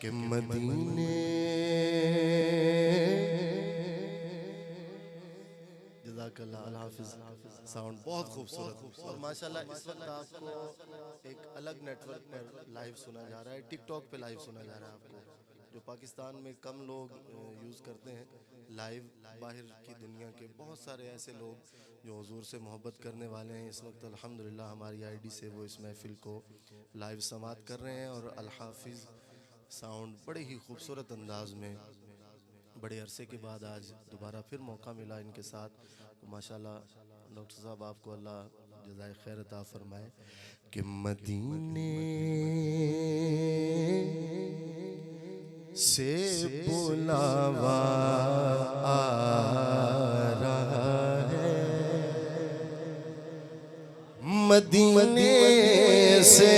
कि मदीने जज़ाकल्लाह अल हाफिज़। साउंड बहुत खूबसूरत और माशाल्लाह इस वक्त आपको एक अलग नेटवर्क पर लाइव सुना जा रहा है, टिकटॉक पे लाइव सुना जा रहा है आपको, जो पाकिस्तान में कम लोग यूज़ करते हैं लाइव। बाहर की दुनिया के बहुत सारे ऐसे लोग जो हुजूर से मोहब्बत करने वाले हैं इस वक्त अल्हम्दुलिल्लाह हमारी आईडी से वो इस महफिल को लाइव समाअत कर रहे हैं। और अल हाफिज़ साउंड बड़े ही खूबसूरत अंदाज में बड़े अरसे के बाद आज दोबारा फिर मौका मिला इनके साथ। तो माशाल्लाह डॉक्टर साहब आपको अल्लाह जज़ाए खैर अता फरमाए कि मदीने से बुलावा आ रहा है, मदीने से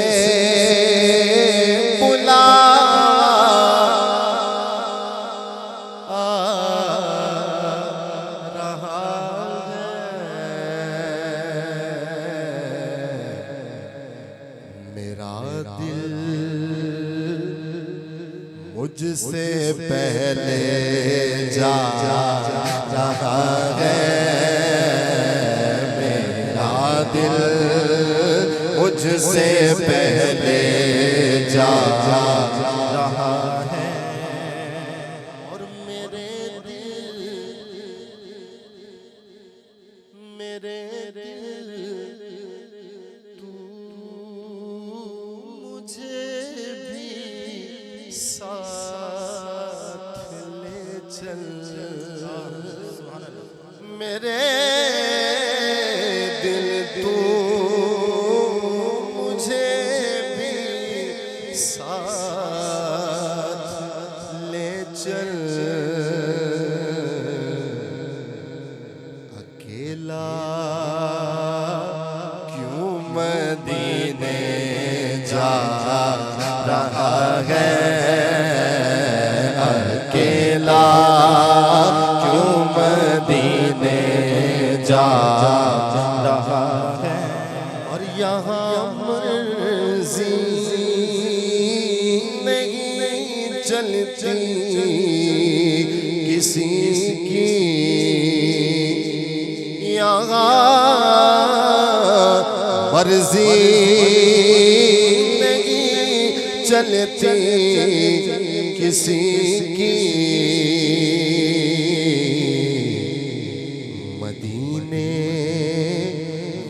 मुझसे पहले जा रहा है, मेरा दिल मुझसे पहले जा रहा है। और मेरे दिल तू मुझे भी साथ ले चल, मेरे दिल तू मुझे भी साथ ले चल। अकेला क्यों मदीने जा रहा है, अकेला क्यों मदीने जा रहा है। और यहाँ मर्ज़ी नहीं चलती किसी की, यहाँ मर्ज़ी चलती किसी की, मदीने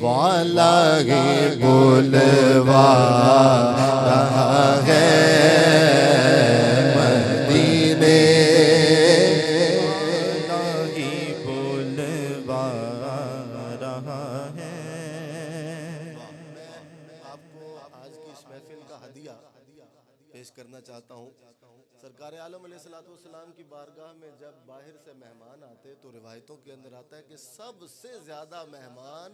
वाला ही बोलवा रहा है, मदीने वाला ही बोलवा रहा है। आपको आज की इस महफिल का हदिया पेश करना चाहता हूँ। सरकार आलम अलैहिस्सलाम की बारगाह में जब बाहर से मेहमान आते तो रिवायतों के अंदर आता है कि सबसे ज्यादा मेहमान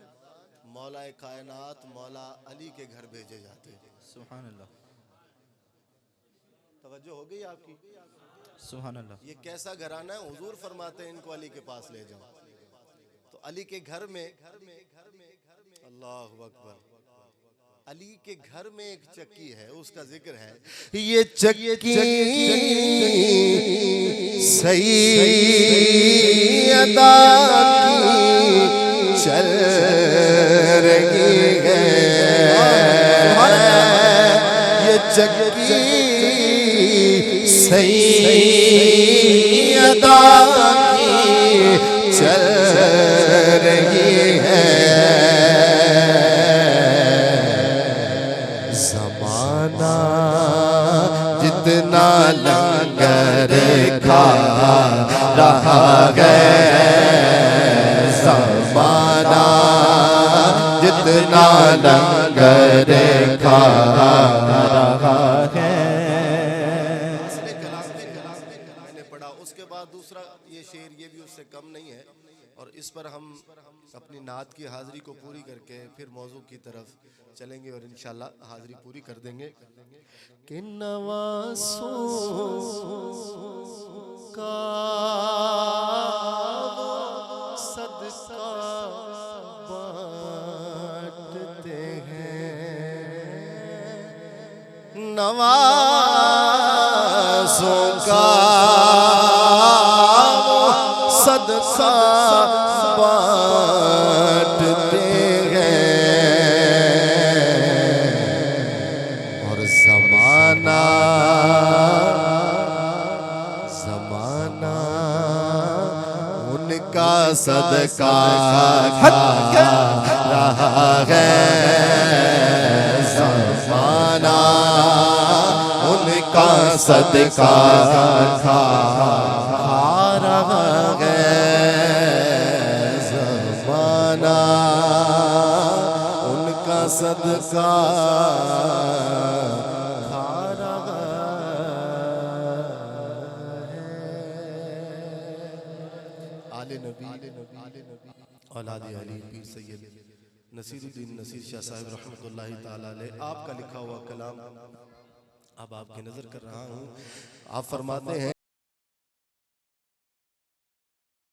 मौला कायनात मौला अली के घर भेजे जाते। सुभान अल्लाह, तवज्जो हो गई आपकी? सुभान अल्लाह। ये कैसा घराना है? हुजूर फरमाते हैं इनको अली के पास ले जाओ। तो अली के घर में अल्लाहु अकबर, अली के घर में एक चक्की है, उसका जिक्र है। ये चक्की सैयदा की चल रही है, ये चक्की सैयदा की चल रही है। जितना लंगर खा रहा है, ज़माना जितना लंगर खा रहा है। मैंने पढ़ा, उसके बाद दूसरा ये शेर ये भी उससे कम नहीं है। और इस पर हम अपनी नात की हाज़िरी को पूरी करके फिर मौजू की तरफ चलेंगे और इंशाल्लाह हाज़िरी पूरी कर देंगे। कि नवासों का सदका बांटते हैं, नवासों बांटते हैं और ज़माना उनका सदका खा रहा है। ज़माना उनका सदका खा रहा है। ज़माना उनका सदका खा रहा है। आले नबी औलाद अली पीर सैयद नसीरुद्दीन नसीर शाह साहब रहमतुल्लाहि ताला अलैह आपका लिखा हुआ कलाम अब आपकी नजर कर रहा हूँ। आप फरमाते हैं